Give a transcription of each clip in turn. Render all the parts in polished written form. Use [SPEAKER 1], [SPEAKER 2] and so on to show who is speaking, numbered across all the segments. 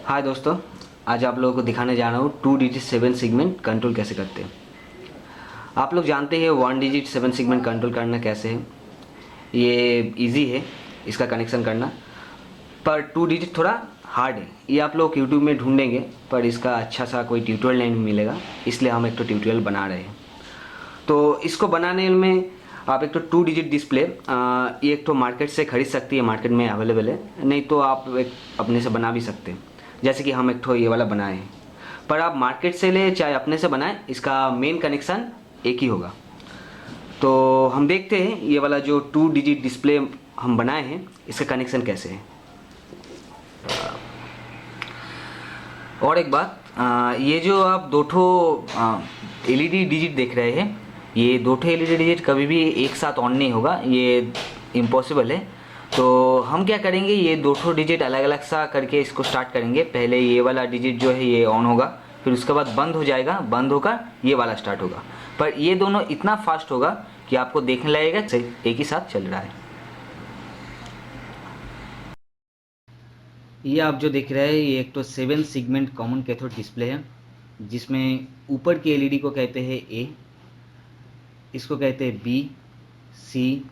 [SPEAKER 1] हाय दोस्तों, आज आप लोगों को दिखाने जा रहा हूँ 2 डिजिट 7 सेगमेंट कंट्रोल कैसे करते हैं। आप लोग जानते हैं 1 डिजिट 7 सेगमेंट कंट्रोल करना कैसे है। ये इजी है इसका कनेक्शन करना, पर 2 डिजिट थोड़ा हार्ड है। ये आप लोग यूट्यूब में ढूंढेंगे पर इसका अच्छा सा कोई ट्यूटोरियल नहीं मिलेगा, इसलिए हम एक तो ट्यूटोरियल बना रहे हैं। तो इसको बनाने में आप एक तो 2 डिजिट डिस्प्ले ये एक तो मार्केट से ख़रीद सकती है, मार्केट में अवेलेबल है। नहीं तो आप एक अपने से बना भी सकते हैं, जैसे कि हम एक तो ये वाला बनाए हैं। पर आप मार्केट से ले चाहे अपने से बनाएं, इसका मेन कनेक्शन एक ही होगा। तो हम देखते हैं ये वाला जो 2 डिजिट डिस्प्ले हम बनाए हैं इसका कनेक्शन कैसे है। और एक बात, ये जो आप दो ठो एलईडी डिजिट देख रहे हैं, ये दो ठो एलईडी डिजिट कभी भी एक साथ ऑन नहीं होगा, ये इम्पॉसिबल है। तो हम क्या करेंगे, ये दो ठो डिजिट अलग अलग सा करके इसको स्टार्ट करेंगे। पहले ये वाला डिजिट जो है ये ऑन होगा, फिर उसके बाद बंद हो जाएगा, बंद होकर ये वाला स्टार्ट होगा। पर ये दोनों इतना फास्ट होगा कि आपको देखने लगेगा एक ही साथ चल रहा है। ये आप जो देख रहे हैं ये एक तो 7 सेगमेंट कॉमन कैथोड डिस्प्ले है, जिसमें ऊपर की एलईडी को कहते हैं ए, इसको कहते हैं B, C,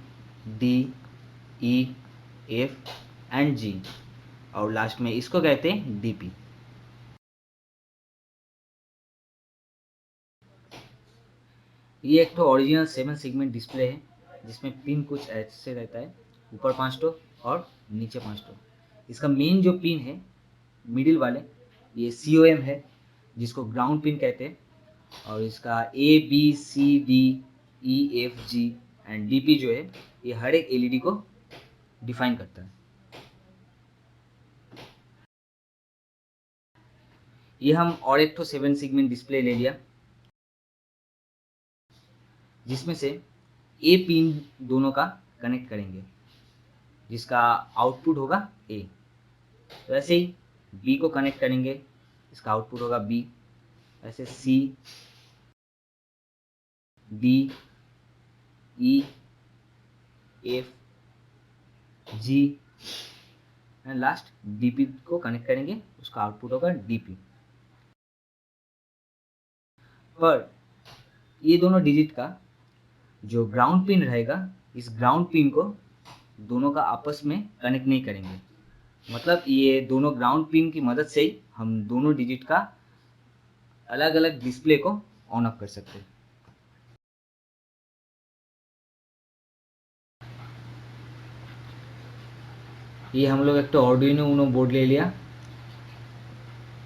[SPEAKER 1] D, E, F and G, और लास्ट में इसको कहते हैं डीपी। ये एक तो ओरिजिनल 7 सेगमेंट डिस्प्ले है, जिसमें पिन कुछ ऐसे रहता है, ऊपर 5 टो और नीचे 5 टो। इसका मेन जो पिन है मिडिल वाले, ये COM है, जिसको ग्राउंड पिन कहते हैं। और इसका ABCDEFG एंड DP जो है ये हर एक एलईडी को डिफाइन करता है। ये हम और एक तो 7 सेगमेंट डिस्प्ले ले लिया, जिसमें से ए पिन दोनों का कनेक्ट करेंगे, जिसका आउटपुट होगा ए। वैसे ही बी को कनेक्ट करेंगे, इसका आउटपुट होगा बी। ऐसे C, D, E, F, G and last DP को कनेक्ट करेंगे, उसका आउटपुट होगा डीपी। पर ये दोनों डिजिट का जो ग्राउंड पिन रहेगा, इस ग्राउंड पिन को दोनों का आपस में कनेक्ट नहीं करेंगे। मतलब ये दोनों ग्राउंड पिन की मदद से ही हम दोनों डिजिट का अलग अलग डिस्प्ले को ऑन ऑफ कर सकते हैं। ये हम लोग एक तो आर्डुइनो यूनो बोर्ड ले लिया,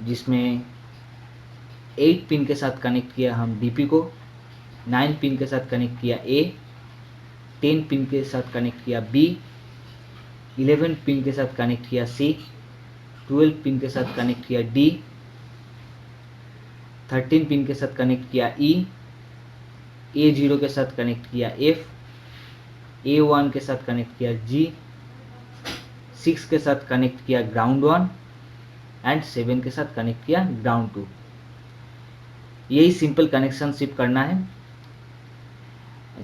[SPEAKER 1] जिसमें 8 पिन के साथ कनेक्ट किया हम डीपी को, 9 पिन के साथ कनेक्ट किया ए, 10 पिन के साथ कनेक्ट किया बी, 11 पिन के साथ कनेक्ट किया सी, 12 पिन के साथ कनेक्ट किया डी, 13 पिन के साथ कनेक्ट किया ई, A0 के साथ कनेक्ट किया एफ, A1 के साथ कनेक्ट किया जी, 6 के साथ कनेक्ट किया ग्राउंड 1 एंड 7 के साथ कनेक्ट किया ग्राउंड 2। यही सिंपल कनेक्शन शिप करना है।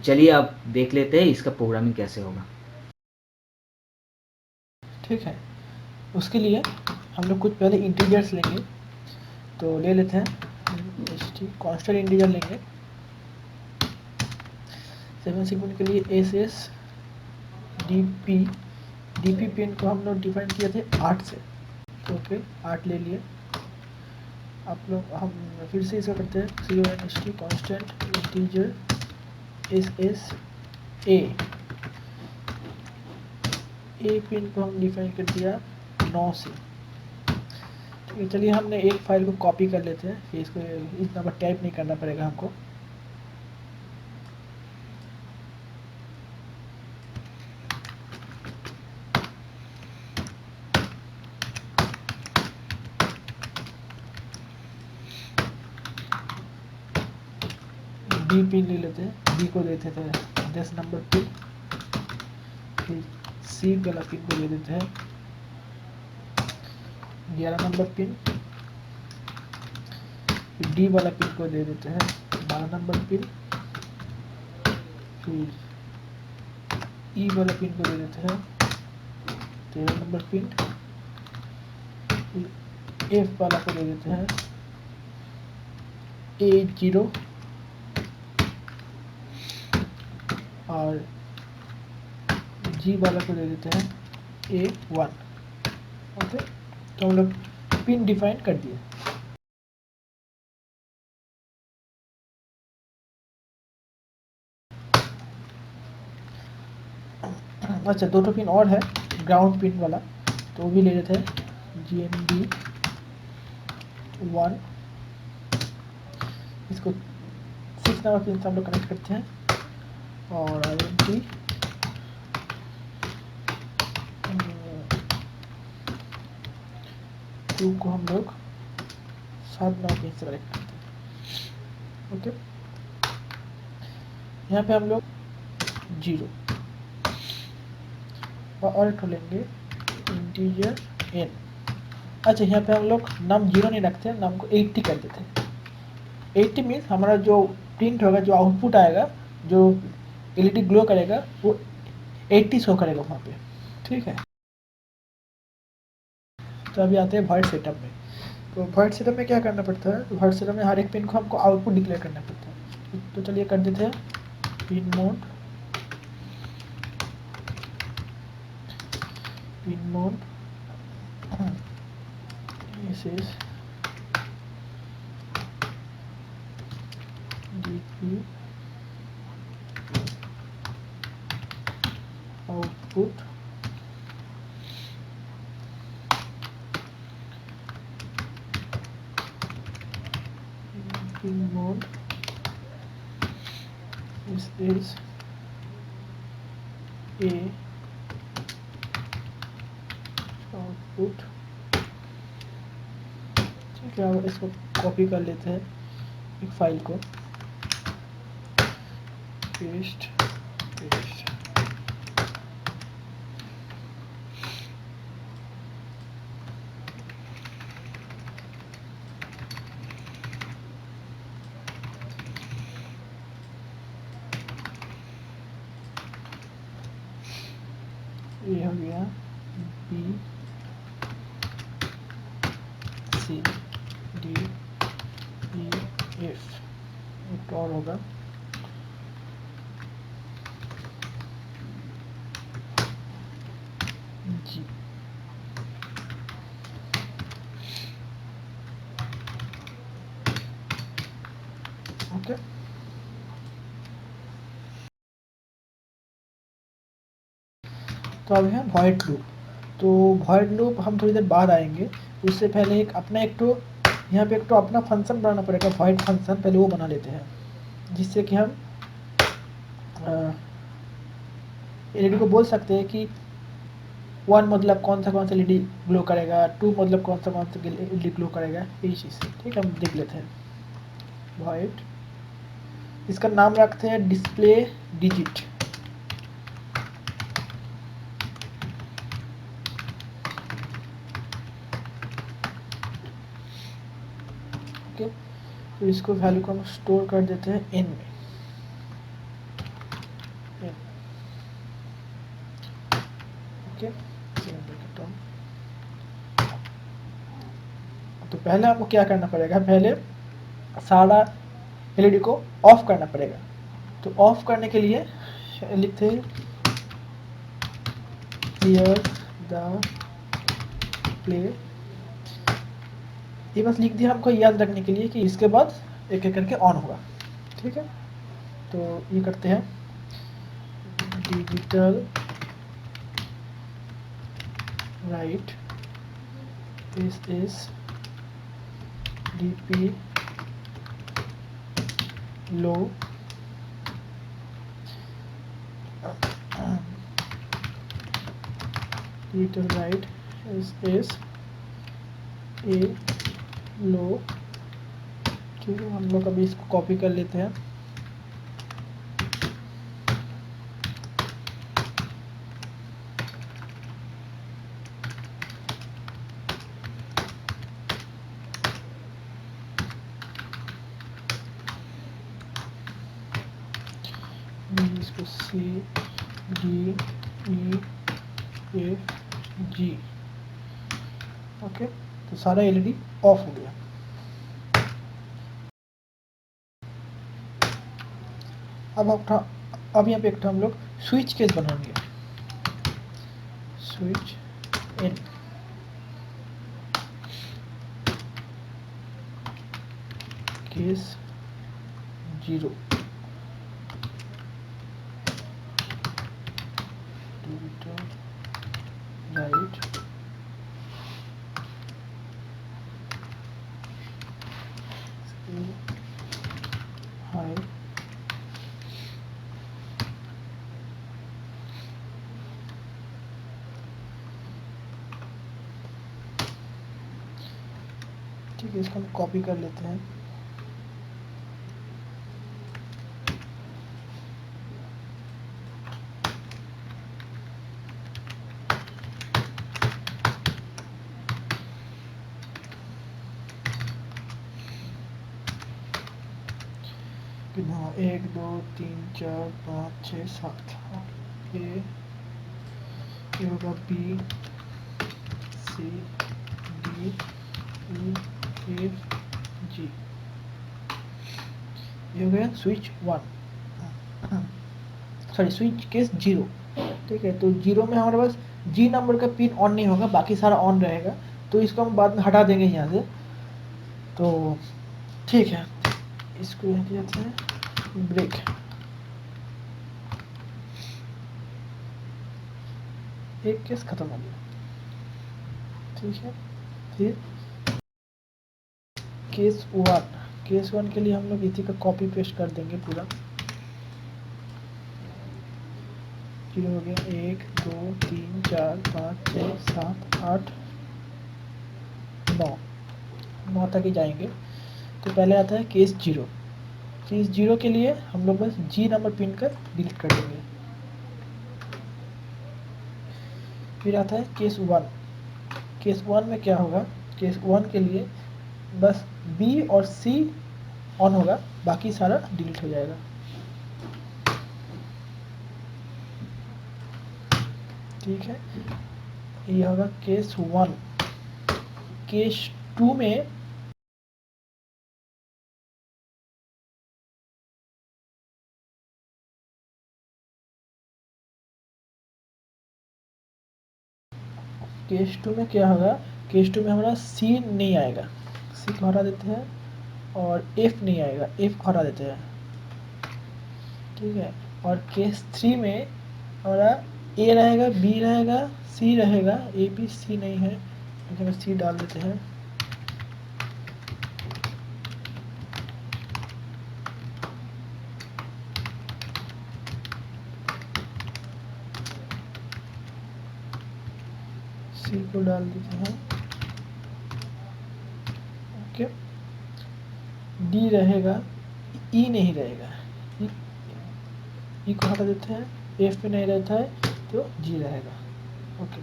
[SPEAKER 1] चलिए अब देख लेते हैं इसका प्रोग्रामिंग कैसे होगा।
[SPEAKER 2] ठीक है, उसके लिए हम लोग कुछ पहले इंटीजर्स लेंगे। तो ले लेते हैं कांस्टेंट इंटीजर लेंगे। 7 सेगमेंट के लिए SS DP पिन को हम लोग डिफाइन किए थे 8 से। तो ओके, 8 ले लिए। आप लोग हम फिर से इसका करते हैं CONST constant integer SS A pin को हम डिफाइन कर दिया 9 से। ठीक है, चलिए हमने एक फाइल को कॉपी कर लेते हैं, फिर इसको इतना बार टाइप नहीं करना पड़ेगा हमको। बी पिन ले लेते हैं, बी को देते थे 10 नंबर पिन, फिर सी वाला पिन को ले देते हैं 11 नंबर पिन, फिर डी वाला पिन को दे देते हैं 12 नंबर पिन, फिर ई वाला पिन को दे देते हैं 13 नंबर पिन, फिर एफ वाला को दे देते हैं A0 और जी वाला को दे देते हैं A1। ओके, तो हम लोग पिन डिफाइन कर दिए। अच्छा, दो पिन और है ग्राउंड पिन वाला, तो वो भी ले लेते हैं GND 1। इसको 6 नंबर पिन से हम लोग कनेक्ट करते हैं और INT 2 को हम लोग 7 नंबर पिन से कनेक्ट करते हैं। ओके, यहाँ पे हम लोग 0 और एक लेंगे इंटीजर n। अच्छा, यहाँ पे हम लोग नम 0 नहीं रखते हैं, नम को 80 कर देते हैं। 80 मीन्स हमारा जो प्रिंट होगा, जो आउटपुट आएगा, जो एलईडी ग्लो करेगा, वो 80 शो करेगा वहाँ पे। ठीक है, तो अभी आते हैं वॉइड सेटअप में। तो वॉइड सेटअप में क्या करना पड़ता है? तो वॉइड सेटअप में हर एक पिन को हमको आउटपुट डिक्लेयर करना पड़ता है। तो चलिए कर देते हैं pin mode this is DP output pin mode. This is a output। ठीक है, अब इसको कॉपी कर लेते हैं एक फाइल को, पेस्ट पेस्ट। ये हो गया B C D E F। एक और होगा G। ओके, तो अब है वॉइड लूप। तो वॉइड लूप हम थोड़ी देर बाद आएंगे। उससे पहले एक अपना एक तो यहाँ पे एक तो अपना फंक्शन बनाना पड़ेगा, वॉइड फंक्शन, पहले वो बना लेते हैं, जिससे कि हम एलईडी को बोल सकते हैं कि 1 मतलब कौन सा एलईडी ग्लो करेगा, 2 मतलब कौन सा एलईडी ग्लो करेगा, यही चीज़। ठीक है, हम देख लेते हैं। वॉइड, इसका नाम रखते हैं डिस्प्ले डिजिट। ओके, तो इसको वैल्यू को हम स्टोर कर देते हैं n में। ओके, तो पहले हमको क्या करना पड़ेगा? पहले सारा एलईडी को ऑफ करना पड़ेगा। तो ऑफ करने के लिए लिखते हैं क्लियर द प्ले। ये बस लिख दिया हमको याद रखने के लिए कि इसके बाद एक एक करके ऑन होगा। ठीक है, तो ये करते हैं digital right this is DP low digital right is A low. ठीक है, हम लोग अभी इसको कॉपी कर लेते हैं। इसको C D E F G। Okay, तो सारा एलईडी ऑफ हो गया। अब यहाँ पे एक हम लोग स्विच केस बनाएंगे। Switch in case 0 right high ठीक है, इसको हम कॉपी कर लेते हैं। हाँ 1 2 3 4 5 6 7 ये होगा B C D E F G. ये हो गया स्विच 1, सॉरी स्विच केस 0। ठीक है, तो 0 में हमारे पास जी नंबर का पिन ऑन नहीं होगा, बाकी सारा ऑन रहेगा, तो इसको हम बाद में हटा देंगे यहाँ से। तो ठीक है, इसको यहाँ किया जाता है ब्रेक। एक केस खत्म हो गया। ठीक है, फिर केस 1 के लिए हम लोग इसी का कॉपी पेस्ट कर देंगे पूरा। 0 हो गया 1 2 3 4 5 6 7 8 9 तक ही जाएंगे। तो पहले आता है केस 0। केस 0 के लिए हम लोग बस जी नंबर पिन कर डिलीट कर देंगे। फिर आता है केस 1। केस 1 में क्या होगा, केस 1 के लिए बस बी और सी ऑन होगा, बाकी सारा डिलीट हो जाएगा। ठीक है, ये होगा केस 1। केस 2 में क्या होगा, केस 2 में हमारा सी नहीं आएगा, सी को हटा देते हैं, और एफ नहीं आएगा, एफ को हटा देते हैं। ठीक है, और केस 3 में हमारा ए रहेगा, बी रहेगा, सी रहेगा, ए बी सी नहीं है, इसमें सी डाल देते हैं। सी को डाल देते हैं। ओके, डी रहेगा, ई नहीं रहेगा, ई को हटा देते हैं, एफ पे नहीं रहता है तो जी रहेगा। ओके,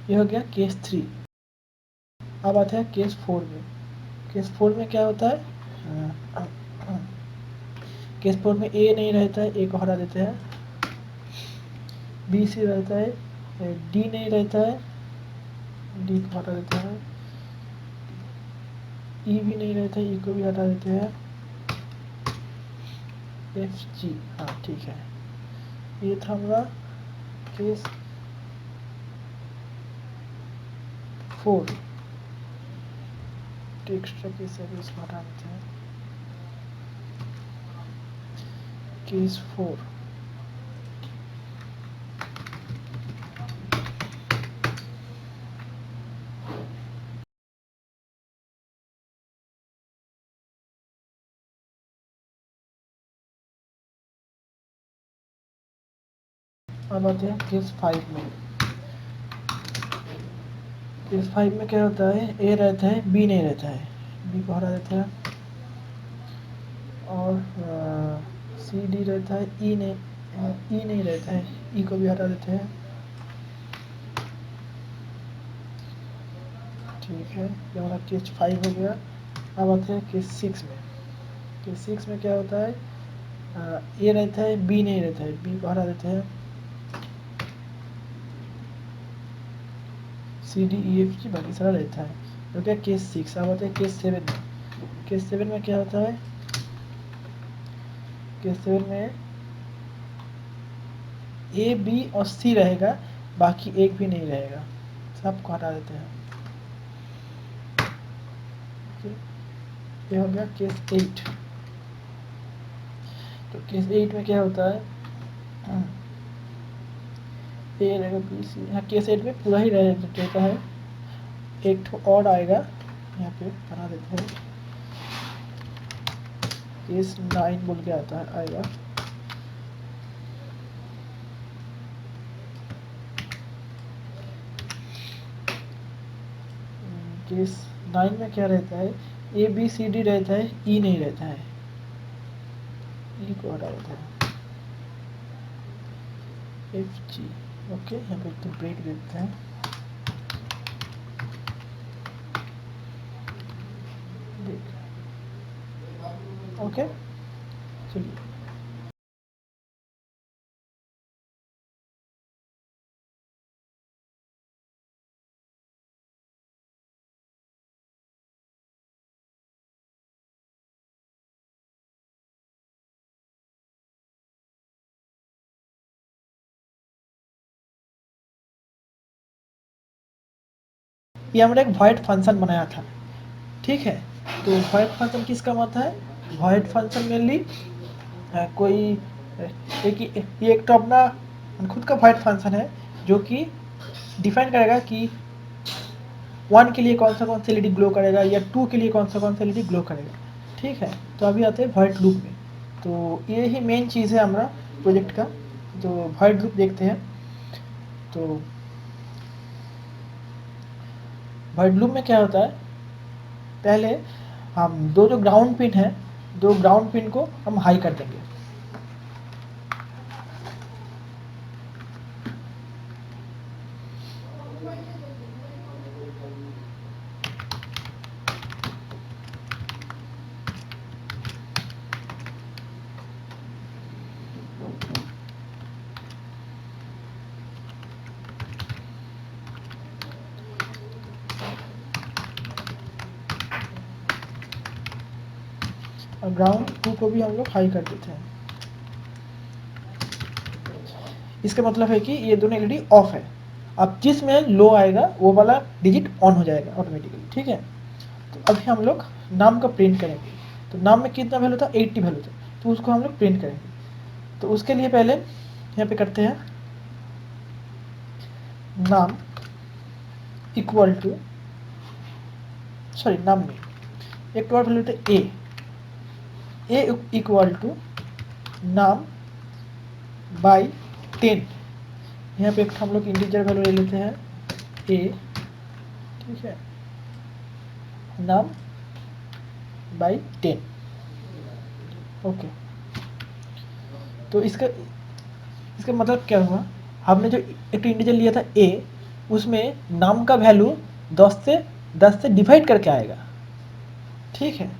[SPEAKER 2] ये हो गया केस 3। अब आता है केस 4 में। केस 4 में क्या होता है, केस 4 में ए नहीं रहता है, ए को हटा देते हैं। बी सी रहता है, डी नहीं रहता है, डी को हटा देते हैं। ई भी नहीं रहता है, ई को भी हटा देते हैं। एफ जी, हाँ ठीक है, ये था हमारा केस 4। एक्स्ट्रा केस है, इसको हटा देते हैं। केस 4 अब आते हैं केस 5 में। केस 5 में क्या होता है, ए रहता है, बी नहीं रहता है, बी को हटा देते हैं, और सी डी रहता है, ई नहीं रहता है, ई को भी हटा देते हैं। ठीक है, ये हमारा केस 5 हो गया। अब आते हैं केस 6 में। केस 6 में क्या होता है, ए रहता है, बी नहीं रहता है, बी को हटा देते हैं। सी डी ई एफ जी बाकी सारा रहता है। तो क्या केस 6। अब आते हैं केस 7 में। केस 7 में क्या होता है? केस 7 में ए बी और सी रहेगा, बाकी एक भी नहीं रहेगा, सबको हटा देते हैं। ये हो गया केस 8। तो केस 8 में क्या होता है? ए रहेगा बी सी। हाँ, केस 8 में पूरा ही रहता है। एक ठो और आएगा, यहाँ पे बना देते हैं। केस 9 बोल के आता है, आएगा। केस 9 में क्या रहता है? ए बी सी डी रहता है, ई नहीं रहता है, ई को हटा देता है। F G. ओके, यहाँ पे तो ब्रेक देते हैं। ओके, चलिए। ये हमने एक वॉइड फंक्शन बनाया था, ठीक है। तो वॉइड फंक्शन किस काम आता है? वॉइड फंक्शन मेनली कोई ये एक तो अपना खुद का वॉइड फंक्शन है, जो कि डिफाइन करेगा कि 1 के लिए कौन सा एलईडी ग्लो करेगा, या 2 के लिए कौन सा एलईडी ग्लो करेगा, ठीक है। तो अभी आते हैं वॉइड लूप में। तो ये ही मेन चीज़ है हमारा प्रोजेक्ट का। तो वॉइड लूप देखते हैं। तो वॉइड लूप में क्या होता है? पहले हम दो जो ग्राउंड पिन है, दो ग्राउंड पिन को हम हाई कर देंगे। और ग्राउंड 2 को भी हम लोग हाई कर देते हैं। इसका मतलब है कि ये दोनों एलईडी ऑफ है। अब जिसमें लो आएगा वो वाला डिजिट ऑन हो जाएगा ऑटोमेटिकली, ठीक है। तो अभी हम लोग नाम का प्रिंट करेंगे। तो नाम में कितना वैल्यू था? 80 वैल्यू था, तो उसको हम लोग प्रिंट करेंगे। तो उसके लिए पहले यहाँ पे करते हैं नाम इक्वल टू, सॉरी नाम में एक और वैल्यू था ए इक्वल टू नाम बाई 10। यहाँ पे एक हम लोग इंटीजर वैल्यू ले लेते हैं ए, ठीक है, नाम बाई 10। ओके, तो इसका मतलब क्या हुआ? हमने जो एक इंटीजर लिया था ए, उसमें नाम का वैल्यू 10 से डिवाइड करके आएगा, ठीक है।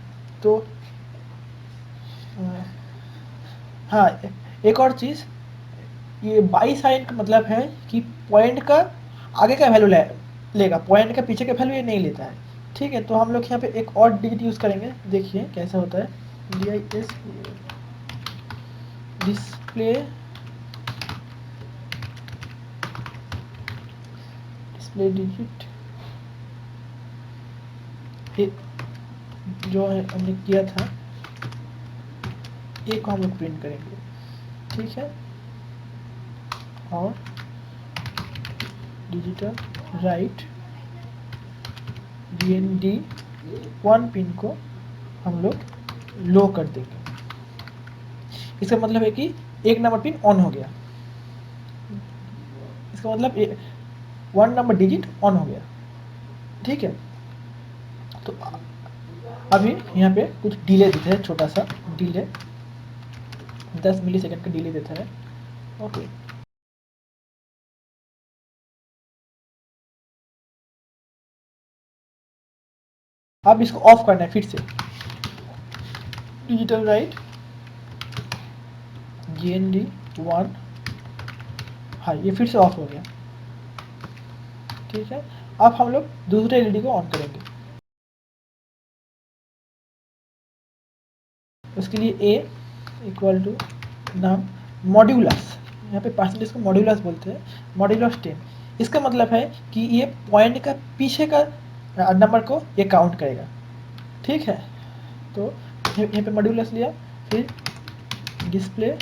[SPEAKER 2] तो हाँ, एक और चीज़, ये बाई साइन का मतलब है कि पॉइंट का आगे का वैल्यू लेगा, पॉइंट का पीछे का वैल्यू ये नहीं लेता है, ठीक है। तो हम लोग यहाँ पे एक और डिजिट यूज़ करेंगे, देखिए कैसा होता है। DIS डिस्प्ले डिजिट, जो हमने किया था एक को हम लोग प्रिंट करेंगे, ठीक है। और डिजिटल राइट DND 1 पिन को हम लोग लो कर देंगे। इसका मतलब है कि एक नंबर पिन ऑन हो गया, इसका मतलब 1 नंबर डिजिट ऑन हो गया, ठीक है। तो अभी यहाँ पे कुछ डिले देते हैं, छोटा सा डिले, 10 मिलीसेकंड का डिले देता है। ओके, अब इसको ऑफ करना है फिर से। डिजिटल राइट GND 1, हाँ ये फिर से ऑफ हो गया, ठीक है। अब हम लोग दूसरे एलईडी को ऑन करेंगे। उसके लिए ए इक्वल टू नाम मॉड्यूलस, यहाँ पे परसेंटेज को मॉड्यूलस बोलते हैं, मॉड्यूलस 10। इसका मतलब है कि ये पॉइंट का पीछे का नंबर को ये काउंट करेगा, ठीक है। तो यहाँ पे मॉड्यूलस लिया, फिर डिस्प्ले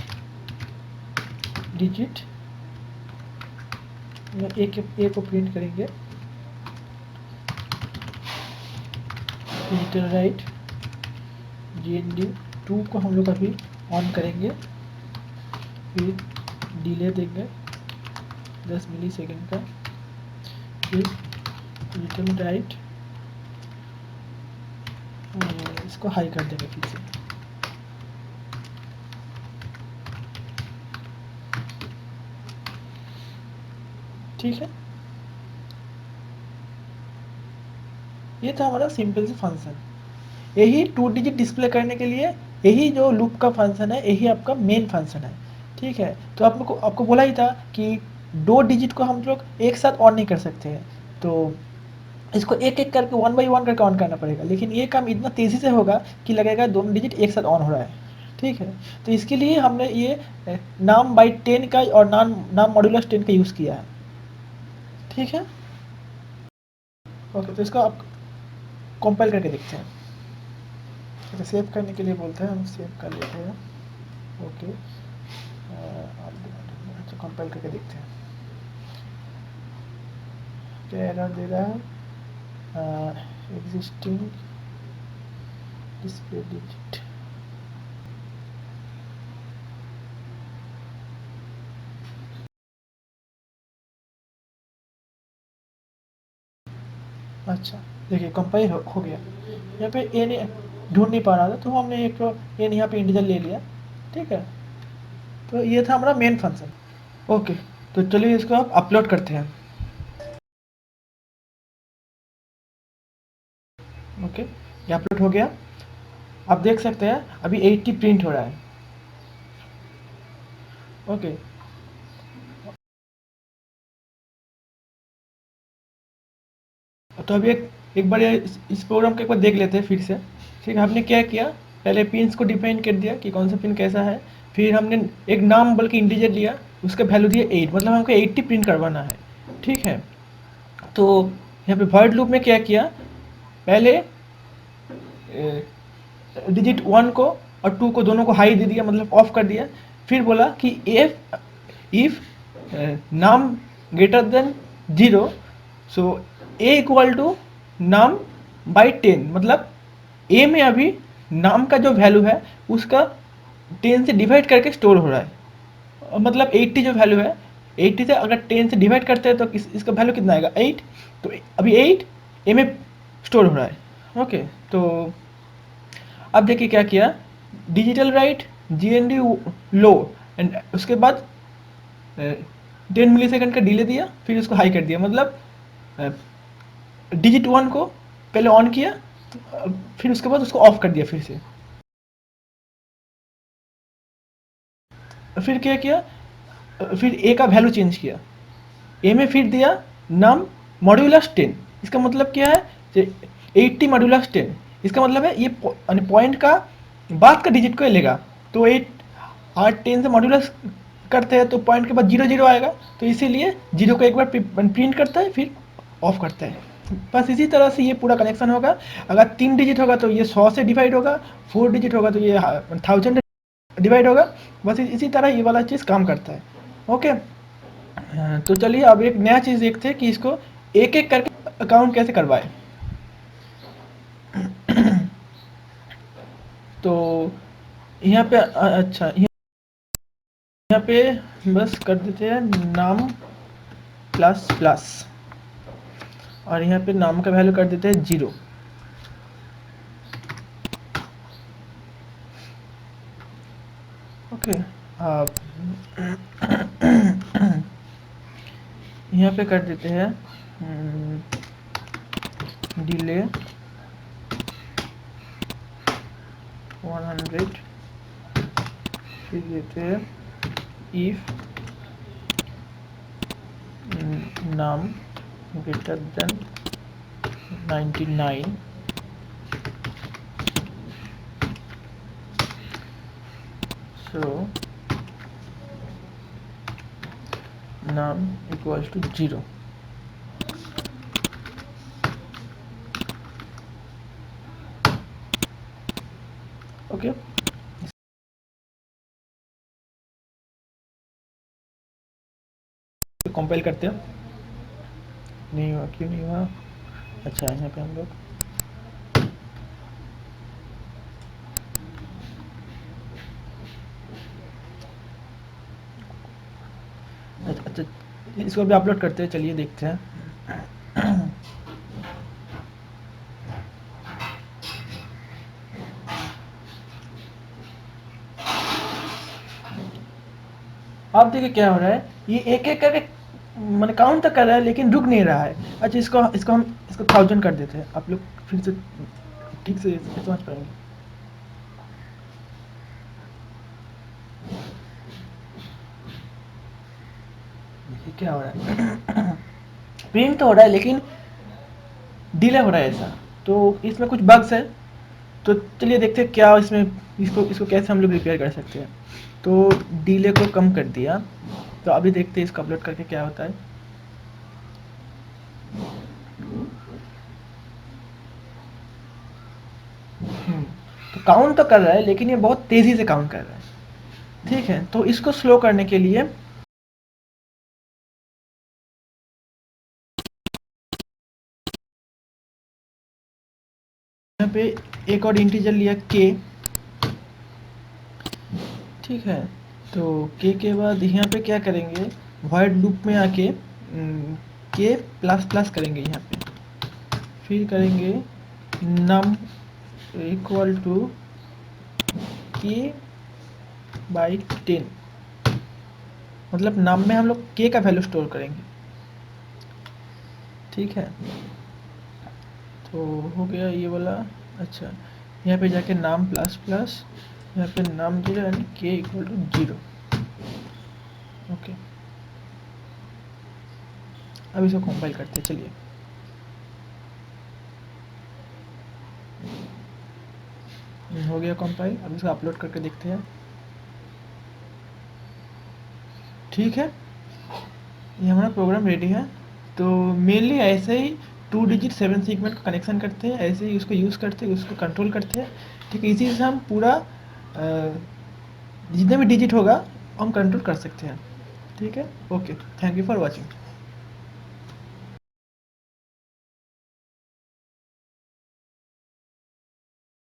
[SPEAKER 2] डिजिट ए को प्रिंट करेंगे, डिजिटल राइट GND 2 को हम लोग अभी ऑन करेंगे, फिर डिले देंगे 10 मिलीसेकंड का, फिर डिजिटल राइट इसको हाई कर देंगे फिर से। ठीक है, ये था हमारा सिंपल से फंक्शन। यही 2 डिजिट डिस्प्ले करने के लिए यही जो लूप का फंक्शन है, यही आपका मेन फंक्शन है, ठीक है। तो आपको बोला ही था कि 2 डिजिट को हम लोग एक साथ ऑन नहीं कर सकते हैं, तो इसको एक एक करके 1 बाई 1 करके ऑन करना पड़ेगा, लेकिन ये काम इतना तेज़ी से होगा कि लगेगा दोनों डिजिट एक साथ ऑन हो रहा है, ठीक है। तो इसके लिए हमने ये नाम बाई 10 का और नाम मॉड्यूलस 10 का यूज़ किया है, ठीक है। ओके, तो इसको आप कंपाइल करके देखते हैं। अच्छा, सेव करने के लिए बोलते हैं, हम सेव कर लेते हैं। ओके, अच्छा कंपाइल करके देखते हैं क्या एरर दे रहा है। एग्जिस्टिंग डिस्प्ले डिजिट, अच्छा देखिए कंपाइल हो गया। यहाँ पे ए ने ढूंढ नहीं पा रहा था, तो हमने एक एन यहाँ पे इंटीजर ले लिया, ठीक है। तो ये था हमारा मेन फंक्शन। ओके, तो चलिए इसको आप अपलोड करते हैं। ओके, ये अपलोड हो गया। आप देख सकते हैं अभी 80 प्रिंट हो रहा है। ओके, तो अभी एक बार इस प्रोग्राम को एक बार देख लेते हैं फिर से, ठीक है। हमने क्या किया, पहले पिन्स को डिफाइन कर दिया कि कौन सा पिन कैसा है, फिर हमने एक नाम बल्कि इंटीजर लिया, उसका वैल्यू दिया 8, मतलब हमको 80 प्रिंट करवाना है, ठीक है। तो यहाँ पे वर्ड लूप में क्या किया, पहले डिजिट 1 को और 2 को दोनों को हाई दे दिया, मतलब ऑफ कर दिया। फिर बोला कि if num greater than 0, so a equal to num by 10, मतलब ए में अभी नाम का जो वैल्यू है उसका 10 से डिवाइड करके स्टोर हो रहा है। मतलब 80 जो वैल्यू है, 80 से अगर 10 से डिवाइड करते हैं तो इसका वैल्यू कितना आएगा, 8। तो अभी 8 ए में स्टोर हो रहा है। ओके, तो अब देखिए क्या किया, digital right GND low, and उसके बाद 10 मिलीसेकंड का डिले दिया, फिर उसको हाई कर दिया, मतलब डिजिट 1 को पहले ऑन किया, फिर उसके बाद उसको ऑफ कर दिया फिर से। फिर क्या किया, फिर ए का वैल्यू चेंज किया, ए में फिर दिया नाम मॉड्यूलस 10। इसका मतलब क्या है, 80 मॉड्यूलस 10, इसका मतलब है ये पॉइंट का बाद का डिजिट को लेगा। तो 8 10 से मॉड्यूलस करते हैं तो पॉइंट के बाद 0 0 आएगा, तो इसीलिए 0 को एक बार प्रिंट करता है फिर ऑफ करता है। बस इसी तरह से ये पूरा कनेक्शन होगा। अगर 3 डिजिट होगा तो ये 100 से डिवाइड होगा, 4 डिजिट होगा तो ये 1000 डिवाइड होगा। बस इसी तरह ये वाला चीज़ काम करता है। ओके, तो चलिए अब एक नया चीज़ देखते हैं कि इसको एक एक करके अकाउंट कैसे करवाए। तो यहाँ पे अच्छा, यहाँ पे बस कर देते हैं नाम प्लस प्लस, और यहाँ पे नाम का वैल्यू कर देते हैं 0। ओके, अब यहाँ पे कर देते हैं डिले 100, फिर देते हैं इफ नाम greater than 99, so num equals to 0. Okay, compile करते हैं। नहीं हुआ, क्यों नहीं हुआ? अच्छा, यहाँ पे हम लोग अच्छा, इसको भी अपलोड करते हैं, चलिए देखते हैं। आप देखिए क्या हो रहा है, ये एक एक करके मैंने काउंट तो कर रहा है लेकिन रुक नहीं रहा है। अच्छा, इसको इसको हम इसको 1000 कर देते हैं, आप लोग फिर से ठीक से समझ पाएंगे। देखिए क्या हो रहा है, प्रिंट तो हो रहा है लेकिन डिले हो रहा है ऐसा, तो इसमें कुछ बग्स है। तो चलिए देखते हैं क्या इसमें, इसको इसको कैसे हम लोग रिपेयर कर सकते हैं। तो डिले को कम कर दिया, तो अभी देखते हैं इसको अपलोड करके क्या होता है। तो काउंट तो कर रहा है लेकिन ये बहुत तेजी से काउंट कर रहा है। ठीक है, तो इसको स्लो करने के लिए यहाँ पे एक और इंटीजर लिया k। ठीक है, तो k के बाद यहाँ पे क्या करेंगे, void लूप में आके k प्लस प्लस करेंगे यहाँ पे, फिर करेंगे num equal to k by 10, मतलब num में हम लोग k का वैल्यू स्टोर करेंगे। ठीक है, तो हो गया ये वाला। अच्छा, यहाँ पे जाके नाम प्लस प्लस, यहाँ पे num 0 and k equal to 0। Okay, अब इसको कंपाइल करते हैं, चलिए। हो गया कंपाइल, अब इसको अपलोड करके देखते हैं। ठीक है, ये हमारा प्रोग्राम रेडी है। तो मेनली ऐसे ही 2 डिजिट 7 सीगमेंट का कनेक्शन करते हैं, ऐसे ही उसको यूज़ करते हैं, उसको कंट्रोल करते हैं। ठीक है, इसी से हम पूरा जितने भी डिजिट होगा हम कंट्रोल कर सकते हैं। ठीक है, okay, thank you for watching.